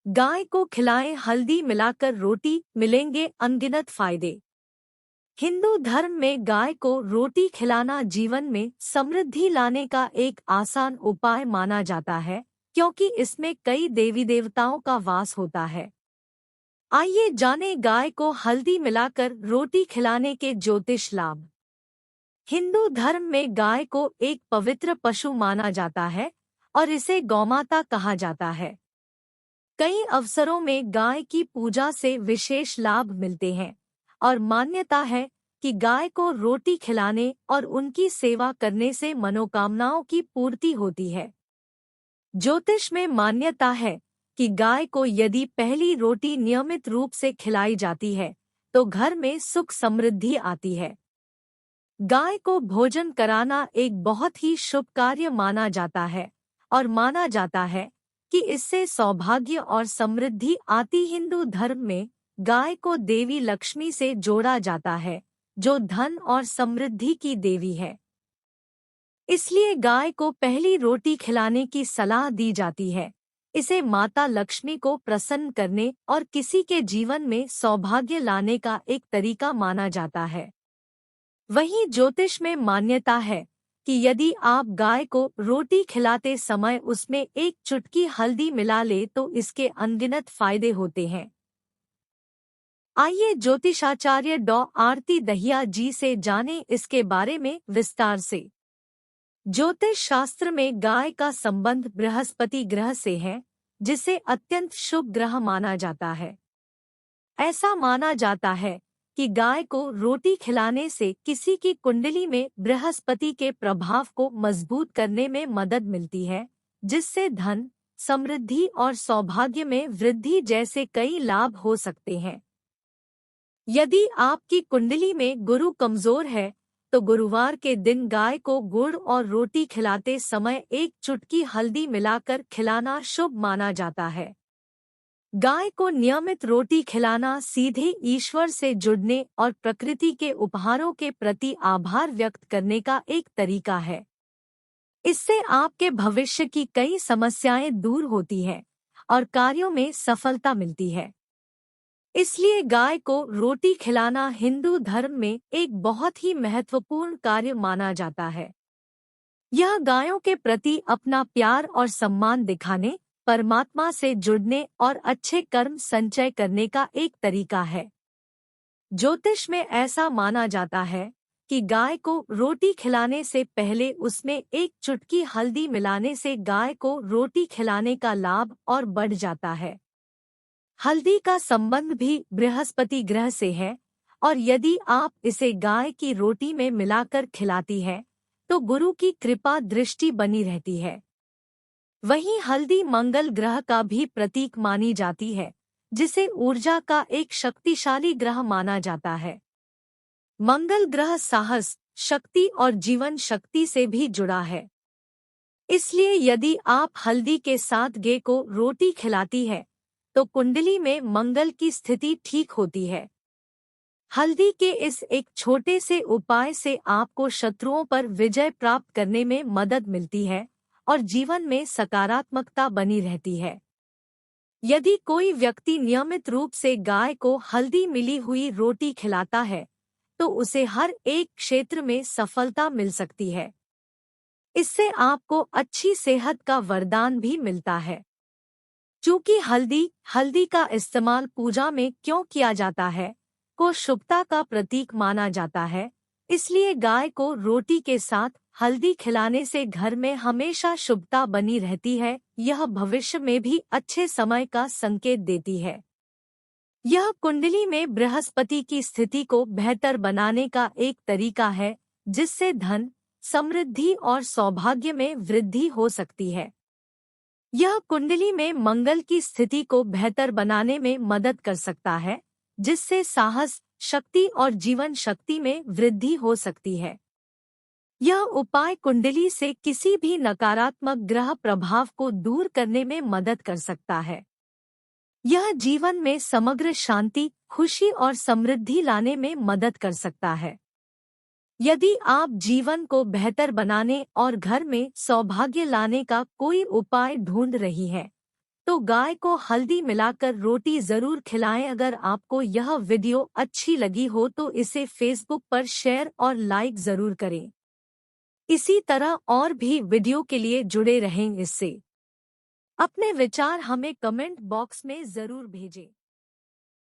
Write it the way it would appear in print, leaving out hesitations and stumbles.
गाय को खिलाएं हल्दी मिलाकर रोटी, मिलेंगे अनगिनत फायदे। हिंदू धर्म में गाय को रोटी खिलाना जीवन में समृद्धि लाने का एक आसान उपाय माना जाता है, क्योंकि इसमें कई देवी देवताओं का वास होता है। आइए जानें गाय को हल्दी मिलाकर रोटी खिलाने के ज्योतिष लाभ। हिंदू धर्म में गाय को एक पवित्र पशु माना जाता है और इसे गौमाता कहा जाता है। कई अवसरों में गाय की पूजा से विशेष लाभ मिलते हैं और मान्यता है कि गाय को रोटी खिलाने और उनकी सेवा करने से मनोकामनाओं की पूर्ति होती है। ज्योतिष में मान्यता है कि गाय को यदि पहली रोटी नियमित रूप से खिलाई जाती है तो घर में सुख समृद्धि आती है। गाय को भोजन कराना एक बहुत ही शुभ कार्य माना जाता है और माना जाता है कि इससे सौभाग्य और समृद्धि आती। हिंदू धर्म में गाय को देवी लक्ष्मी से जोड़ा जाता है, जो धन और समृद्धि की देवी है। इसलिए गाय को पहली रोटी खिलाने की सलाह दी जाती है। इसे माता लक्ष्मी को प्रसन्न करने और किसी के जीवन में सौभाग्य लाने का एक तरीका माना जाता है। वहीं ज्योतिष में मान्यता है कि यदि आप गाय को रोटी खिलाते समय उसमें एक चुटकी हल्दी मिला ले तो इसके अनगिनत फायदे होते हैं। आइए ज्योतिषाचार्य डॉ आरती दहिया जी से जानें इसके बारे में विस्तार से। ज्योतिष शास्त्र में गाय का संबंध बृहस्पति ग्रह से है, जिसे अत्यंत शुभ ग्रह माना जाता है। ऐसा माना जाता है कि गाय को रोटी खिलाने से किसी की कुंडली में बृहस्पति के प्रभाव को मजबूत करने में मदद मिलती है, जिससे धन, समृद्धि और सौभाग्य में वृद्धि जैसे कई लाभ हो सकते हैं। यदि आपकी कुंडली में गुरु कमजोर है तो गुरुवार के दिन गाय को गुड़ और रोटी खिलाते समय एक चुटकी हल्दी मिलाकर खिलाना शुभ माना जाता है। गाय को नियमित रोटी खिलाना सीधे ईश्वर से जुड़ने और प्रकृति के उपहारों के प्रति आभार व्यक्त करने का एक तरीका है। इससे आपके भविष्य की कई समस्याएं दूर होती हैं और कार्यों में सफलता मिलती है। इसलिए गाय को रोटी खिलाना हिंदू धर्म में एक बहुत ही महत्वपूर्ण कार्य माना जाता है। यह गायों के प्रति अपना प्यार और सम्मान दिखाने, परमात्मा से जुड़ने और अच्छे कर्म संचय करने का एक तरीका है। ज्योतिष में ऐसा माना जाता है कि गाय को रोटी खिलाने से पहले उसमें एक चुटकी हल्दी मिलाने से गाय को रोटी खिलाने का लाभ और बढ़ जाता है। हल्दी का संबंध भी बृहस्पति ग्रह से है और यदि आप इसे गाय की रोटी में मिलाकर खिलाती हैं, तो गुरु की कृपा दृष्टि बनी रहती है। वहीं हल्दी मंगल ग्रह का भी प्रतीक मानी जाती है, जिसे ऊर्जा का एक शक्तिशाली ग्रह माना जाता है। मंगल ग्रह साहस, शक्ति और जीवन शक्ति से भी जुड़ा है। इसलिए यदि आप हल्दी के साथ गाय को रोटी खिलाती है तो कुंडली में मंगल की स्थिति ठीक होती है। हल्दी के इस एक छोटे से उपाय से आपको शत्रुओं पर विजय प्राप्त करने में मदद मिलती है और जीवन में सकारात्मकता बनी रहती है। यदि कोई व्यक्ति नियमित रूप से गाय को हल्दी मिली हुई रोटी खिलाता है तो उसे हर एक क्षेत्र में सफलता मिल सकती है। इससे आपको अच्छी सेहत का वरदान भी मिलता है। चूंकि हल्दी का इस्तेमाल पूजा में क्यों किया जाता है, को शुभता का प्रतीक माना जाता है, इसलिए गाय को रोटी के साथ हल्दी खिलाने से घर में हमेशा शुभता बनी रहती है। यह भविष्य में भी अच्छे समय का संकेत देती है। यह कुंडली में बृहस्पति की स्थिति को बेहतर बनाने का एक तरीका है, जिससे धन, समृद्धि और सौभाग्य में वृद्धि हो सकती है। यह कुंडली में मंगल की स्थिति को बेहतर बनाने में मदद कर सकता है, जिससे साहस, शक्ति और जीवन शक्ति में वृद्धि हो सकती है। यह उपाय कुंडली से किसी भी नकारात्मक ग्रह प्रभाव को दूर करने में मदद कर सकता है। यह जीवन में समग्र शांति, खुशी और समृद्धि लाने में मदद कर सकता है। यदि आप जीवन को बेहतर बनाने और घर में सौभाग्य लाने का कोई उपाय ढूंढ रही हैं, तो गाय को हल्दी मिलाकर रोटी जरूर खिलाएं। अगर आपको यह वीडियो अच्छी लगी हो तो इसे फेसबुक पर शेयर और लाइक जरूर करें। इसी तरह और भी वीडियो के लिए जुड़े रहें इससे। अपने विचार हमें कमेंट बॉक्स में जरूर भेजें।